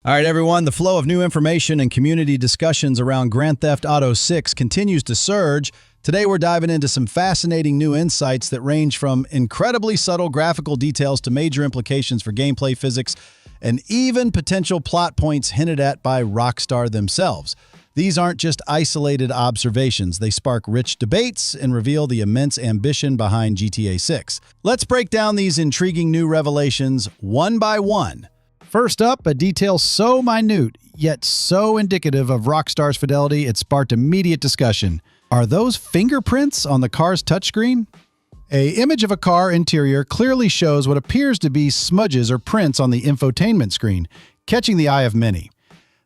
All right, everyone, the flow of new information and community discussions around Grand Theft Auto 6 continues to surge. Today, we're diving into some fascinating new insights that range from incredibly subtle graphical details to major implications for gameplay physics and even potential plot points hinted at by Rockstar themselves. These aren't just isolated observations. They spark rich debates and reveal the immense ambition behind GTA 6. Let's break down these intriguing new revelations one by one. First up, a detail so minute, yet so indicative of Rockstar's fidelity, it sparked immediate discussion. Are those fingerprints on the car's touchscreen? An image of a car interior clearly shows what appears to be smudges or prints on the infotainment screen, catching the eye of many.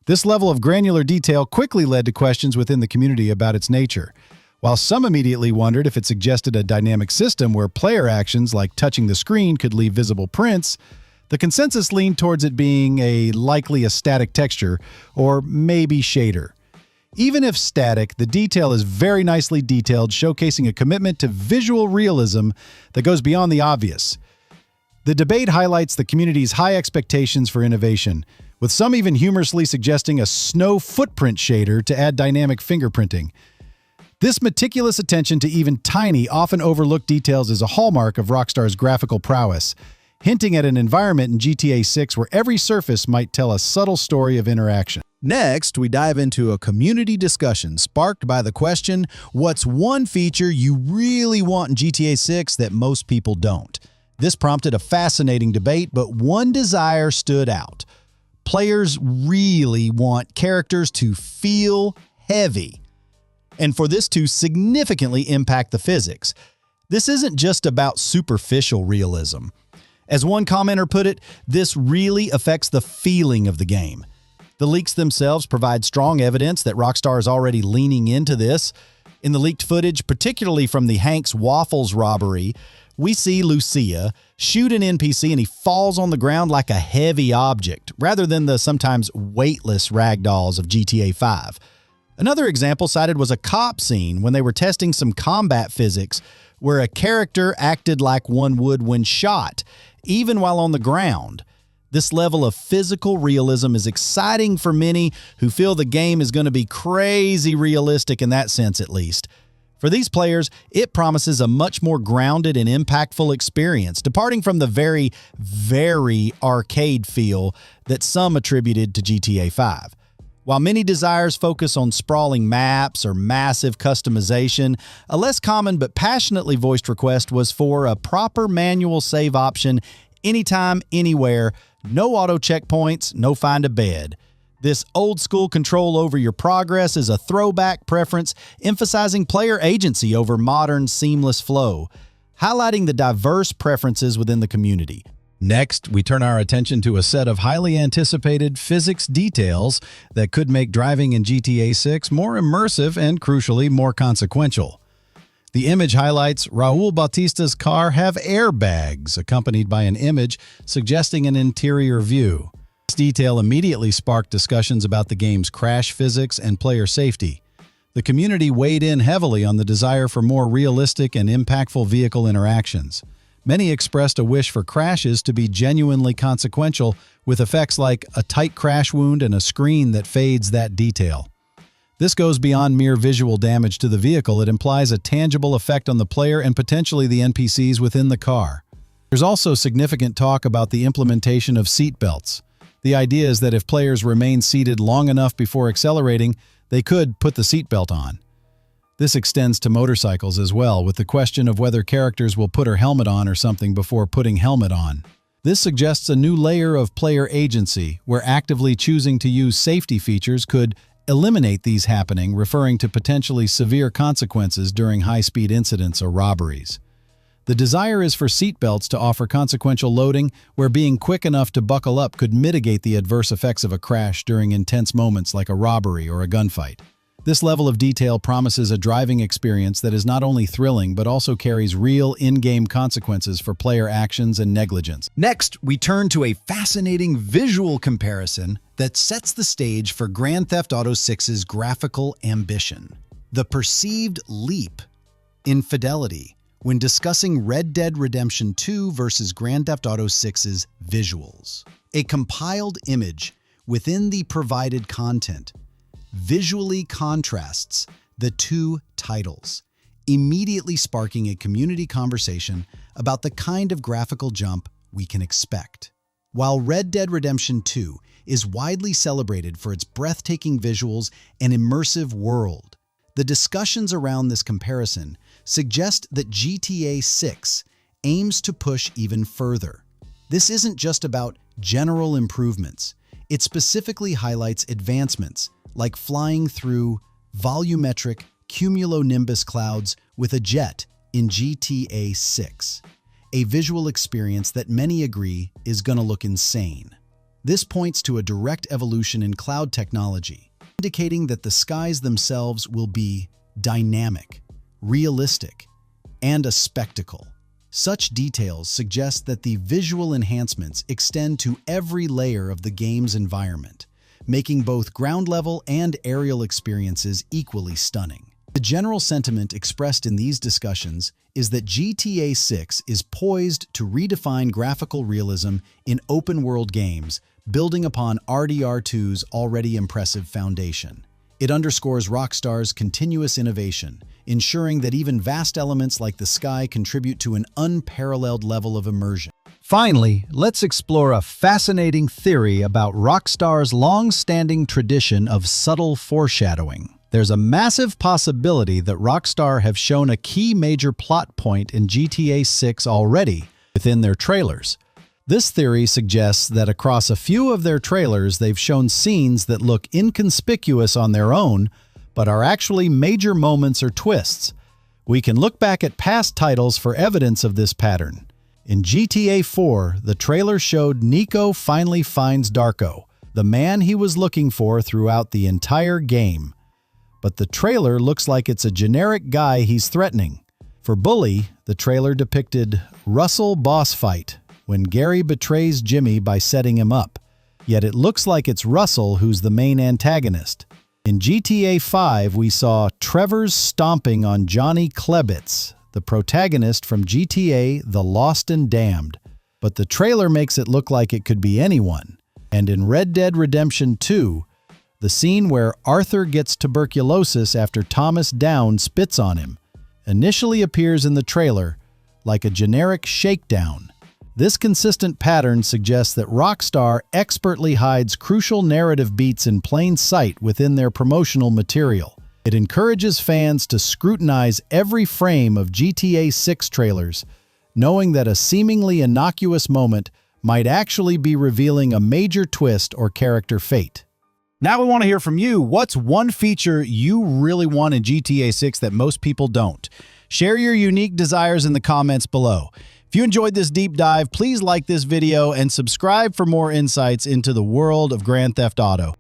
This level of granular detail quickly led to questions within the community about its nature. While some immediately wondered if it suggested a dynamic system where player actions like touching the screen could leave visible prints, the consensus leaned towards it being likely a static texture or maybe shader. Even if static, the detail is very nicely detailed, showcasing a commitment to visual realism that goes beyond the obvious. The debate highlights the community's high expectations for innovation, with some even humorously suggesting a snow footprint shader to add dynamic fingerprinting. This meticulous attention to even tiny, often overlooked details is a hallmark of Rockstar's graphical prowess, hinting at an environment in GTA 6 where every surface might tell a subtle story of interaction. Next, we dive into a community discussion sparked by the question, what's one feature you really want in GTA 6 that most people don't? This prompted a fascinating debate, but one desire stood out. Players really want characters to feel heavy, and for this to significantly impact the physics. This isn't just about superficial realism. As one commenter put it, this really affects the feeling of the game. The leaks themselves provide strong evidence that Rockstar is already leaning into this. In the leaked footage, particularly from the Hank's Waffles robbery, we see Lucia shoot an NPC and he falls on the ground like a heavy object, rather than the sometimes weightless ragdolls of GTA 5. Another example cited was a cop scene when they were testing some combat physics where a character acted like one would when shot, even while on the ground. This level of physical realism is exciting for many who feel the game is going to be crazy realistic in that sense at least. For these players, it promises a much more grounded and impactful experience, departing from the very, very arcade feel that some attributed to GTA 5. While many desires focus on sprawling maps or massive customization, a less common but passionately voiced request was for a proper manual save option anytime, anywhere, no auto checkpoints, no find a bed. This old-school control over your progress is a throwback preference, emphasizing player agency over modern seamless flow, highlighting the diverse preferences within the community. Next, we turn our attention to a set of highly anticipated physics details that could make driving in GTA 6 more immersive and, crucially, more consequential. The image highlights Raul Bautista's car have airbags, accompanied by an image suggesting an interior view. This detail immediately sparked discussions about the game's crash physics and player safety. The community weighed in heavily on the desire for more realistic and impactful vehicle interactions. Many expressed a wish for crashes to be genuinely consequential, with effects like a tight crash wound and a screen that fades that detail. This goes beyond mere visual damage to the vehicle. It implies a tangible effect on the player and potentially the NPCs within the car. There's also significant talk about the implementation of seatbelts. The idea is that if players remain seated long enough before accelerating, they could put the seatbelt on. This extends to motorcycles as well, with the question of whether characters will put her helmet on or something before putting helmet on. This suggests a new layer of player agency, where actively choosing to use safety features could eliminate these happening, referring to potentially severe consequences during high-speed incidents or robberies. The desire is for seatbelts to offer consequential loading, where being quick enough to buckle up could mitigate the adverse effects of a crash during intense moments like a robbery or a gunfight. This level of detail promises a driving experience that is not only thrilling but also carries real in-game consequences for player actions and negligence. Next, we turn to a fascinating visual comparison that sets the stage for Grand Theft Auto 6's graphical ambition. The perceived leap in fidelity when discussing Red Dead Redemption 2 versus Grand Theft Auto 6's visuals. A compiled image within the provided content, visually contrasts the two titles, immediately sparking a community conversation about the kind of graphical jump we can expect. While Red Dead Redemption 2 is widely celebrated for its breathtaking visuals and immersive world, the discussions around this comparison suggest that GTA 6 aims to push even further. This isn't just about general improvements. It specifically highlights advancements like flying through volumetric cumulonimbus clouds with a jet in GTA 6, a visual experience that many agree is gonna look insane. This points to a direct evolution in cloud technology, indicating that the skies themselves will be dynamic, realistic, and a spectacle. Such details suggest that the visual enhancements extend to every layer of the game's environment, making both ground-level and aerial experiences equally stunning. The general sentiment expressed in these discussions is that GTA 6 is poised to redefine graphical realism in open-world games, building upon RDR2's already impressive foundation. It underscores Rockstar's continuous innovation, ensuring that even vast elements like the sky contribute to an unparalleled level of immersion. Finally, let's explore a fascinating theory about Rockstar's long-standing tradition of subtle foreshadowing. There's a massive possibility that Rockstar have shown a key major plot point in GTA 6 already within their trailers. This theory suggests that across a few of their trailers, they've shown scenes that look inconspicuous on their own, but are actually major moments or twists. We can look back at past titles for evidence of this pattern. In GTA 4, the trailer showed Nico finally finds Darko, the man he was looking for throughout the entire game. But the trailer looks like it's a generic guy he's threatening. For Bully, the trailer depicted Russell boss fight, when Gary betrays Jimmy by setting him up. Yet it looks like it's Russell who's the main antagonist. In GTA 5, we saw Trevor's stomping on Johnny Klebitz, the protagonist from GTA The Lost and Damned. But the trailer makes it look like it could be anyone. And in Red Dead Redemption 2, the scene where Arthur gets tuberculosis after Thomas Down spits on him initially appears in the trailer like a generic shakedown. This consistent pattern suggests that Rockstar expertly hides crucial narrative beats in plain sight within their promotional material. It encourages fans to scrutinize every frame of GTA 6 trailers, knowing that a seemingly innocuous moment might actually be revealing a major twist or character fate. Now we want to hear from you. What's one feature you really want in GTA 6 that most people don't? Share your unique desires in the comments below. If you enjoyed this deep dive, please like this video and subscribe for more insights into the world of Grand Theft Auto.